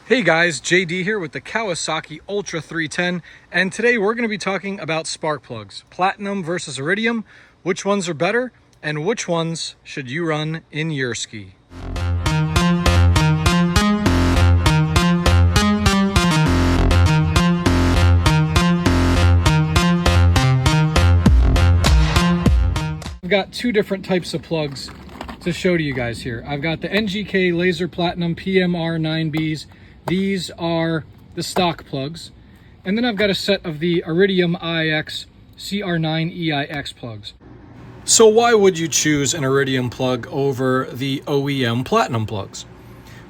Hey guys, JD here with the Kawasaki Ultra 310, and today we're going to be talking about spark plugs, platinum versus iridium, which ones are better, and which ones should you run in your ski. I've got two different types of plugs to show to you guys here. I've got the NGK Laser Platinum PMR9Bs. These are the stock plugs. And then I've got a set of the Iridium CR9EIX plugs. So why would you choose an Iridium plug over the OEM Platinum plugs?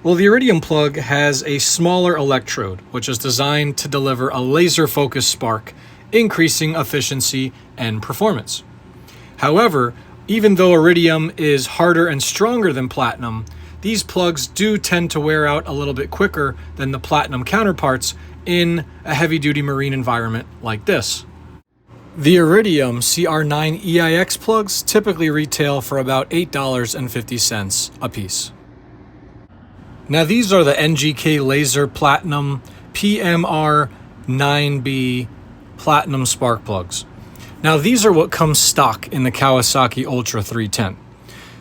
Well, the Iridium plug has a smaller electrode, which is designed to deliver a laser-focused spark, increasing efficiency and performance. However, even though Iridium is harder and stronger than Platinum, these plugs do tend to wear out a little bit quicker than the Platinum counterparts in a heavy-duty marine environment like this. The Iridium CR9EIX plugs typically retail for about $8.50 a piece. Now these are the NGK Laser Platinum PMR9B Platinum spark plugs. Now these are what comes stock in the Kawasaki Ultra 310.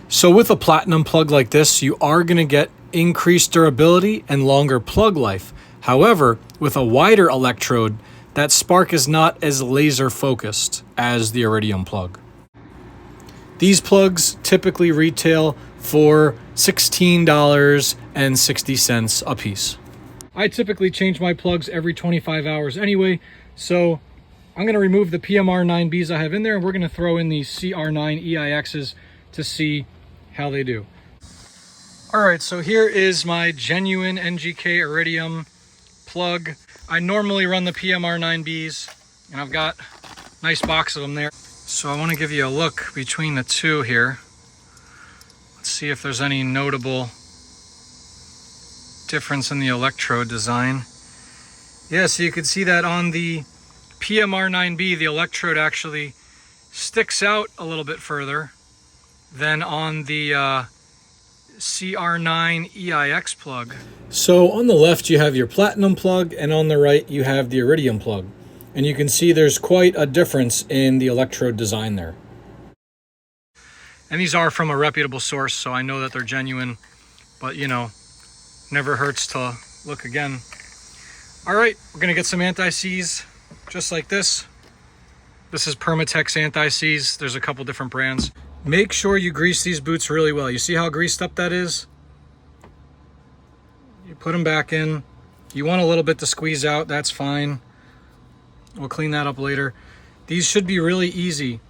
So with a platinum plug like this, you are going to get increased durability and longer plug life. However, with a wider electrode, that spark is not as laser focused as the Iridium plug. These plugs typically retail for $16.60 a piece. I typically change my plugs every 25 hours anyway, so I'm going to remove the PMR9Bs I have in there, and we're going to throw in these CR9EIXs to see how they do. All right, so here is my genuine NGK Iridium plug. I normally run the PMR9Bs, and I've got a nice box of them there. So I want to give you a look between the two here. Let's see if there's any notable difference in the electrode design. Yeah, so you can see that on the PMR9B, the electrode actually sticks out a little bit further than on the CR9EIX plug. So on the left you have your platinum plug, and on the right you have the iridium plug. And you can see there's quite a difference in the electrode design there. And these are from a reputable source, so I know that they're genuine, but you know, never hurts to look again. All right, we're gonna get some anti-seize just like this. This is Permatex anti-seize. There's a couple different brands. Make sure you grease these boots really well. You see how greased up that is? You put them back in. You want a little bit to squeeze out, that's fine. We'll clean that up later. These should be really easy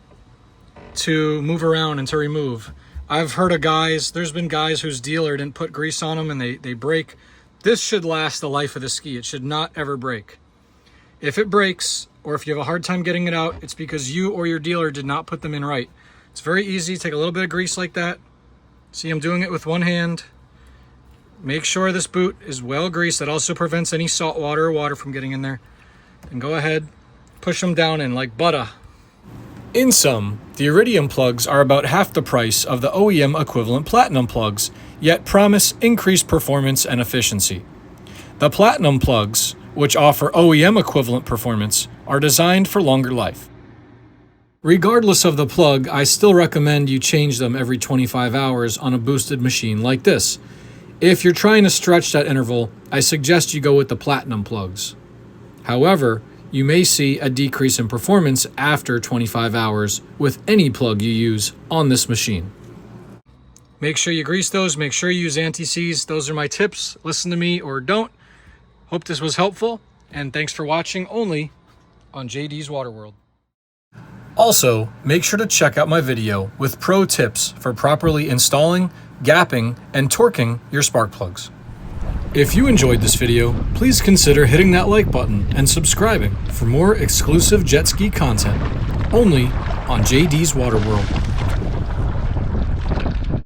to move around and to remove. I've heard of guys, there's been guys whose dealer didn't put grease on them and they break. This should last the life of the ski. It should not ever break. If it breaks, or if you have a hard time getting it out, it's because you or your dealer did not put them in right. It's very easy. Take a little bit of grease like that. See, I'm doing it with one hand. Make sure this boot is well greased. That also prevents any salt water or water from getting in there. And go ahead, push them down in like butter. In sum, the Iridium plugs are about half the price of the OEM equivalent Platinum plugs, yet promise increased performance and efficiency. The Platinum plugs, which offer OEM equivalent performance, are designed for longer life. Regardless of the plug, I still recommend you change them every 25 hours on a boosted machine like this. If you're trying to stretch that interval, I suggest you go with the Platinum plugs. However, you may see a decrease in performance after 25 hours with any plug you use on this machine. Make sure you grease those, make sure you use anti-seize. Those are my tips. Listen to me or don't. Hope this was helpful, and thanks for watching only on JD's Water World. Also, make sure to check out my video with pro tips for properly installing, gapping, and torquing your spark plugs. If you enjoyed this video, please consider hitting that like button and subscribing for more exclusive jet ski content only on JD's Water World.